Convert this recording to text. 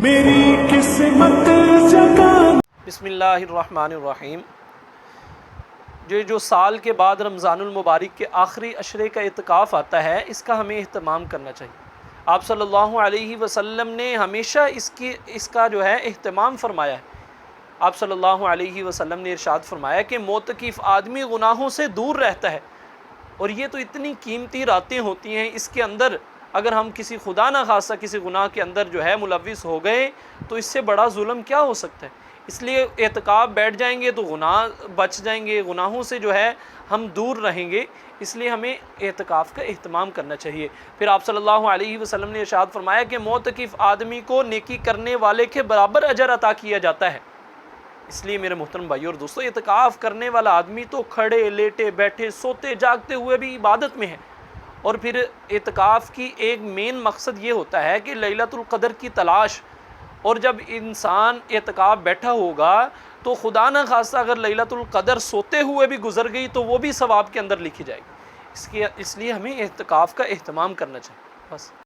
میری قسمت جگا۔ بسم اللہ الرحمن الرحیم۔ جو سال کے بعد رمضان المبارک کے آخری عشرے کا اعتکاف آتا ہے، اس کا ہمیں اہتمام کرنا چاہیے۔ آپ صلی اللہ علیہ وسلم نے ہمیشہ اس کا جو ہے اہتمام فرمایا ہے۔ آپ صلی اللہ علیہ وسلم نے ارشاد فرمایا کہ معتکف آدمی گناہوں سے دور رہتا ہے، اور یہ تو اتنی قیمتی راتیں ہوتی ہیں، اس کے اندر اگر ہم کسی خدا نہ خواستہ کسی گناہ کے اندر جو ہے ملوث ہو گئے تو اس سے بڑا ظلم کیا ہو سکتا ہے۔ اس لیے اعتکاف بیٹھ جائیں گے تو گناہ بچ جائیں گے، گناہوں سے جو ہے ہم دور رہیں گے، اس لیے ہمیں اعتکاف کا اہتمام کرنا چاہیے۔ پھر آپ صلی اللہ علیہ وسلم نے ارشاد فرمایا کہ معتکف آدمی کو نیکی کرنے والے کے برابر اجر عطا کیا جاتا ہے۔ اس لیے میرے محترم بھائیو اور دوستو، اعتکاف کرنے والا آدمی تو کھڑے لیٹے بیٹھے سوتے جاگتے ہوئے بھی عبادت میں ہے۔ اور پھر اعتکاف کی ایک مین مقصد یہ ہوتا ہے کہ لیلۃ القدر کی تلاش، اور جب انسان اعتکاف بیٹھا ہوگا تو خدا نہ خواستہ اگر لیلۃ القدر سوتے ہوئے بھی گزر گئی تو وہ بھی ثواب کے اندر لکھی جائے گی۔ اس لیے ہمیں اعتکاف کا اہتمام کرنا چاہیے بس۔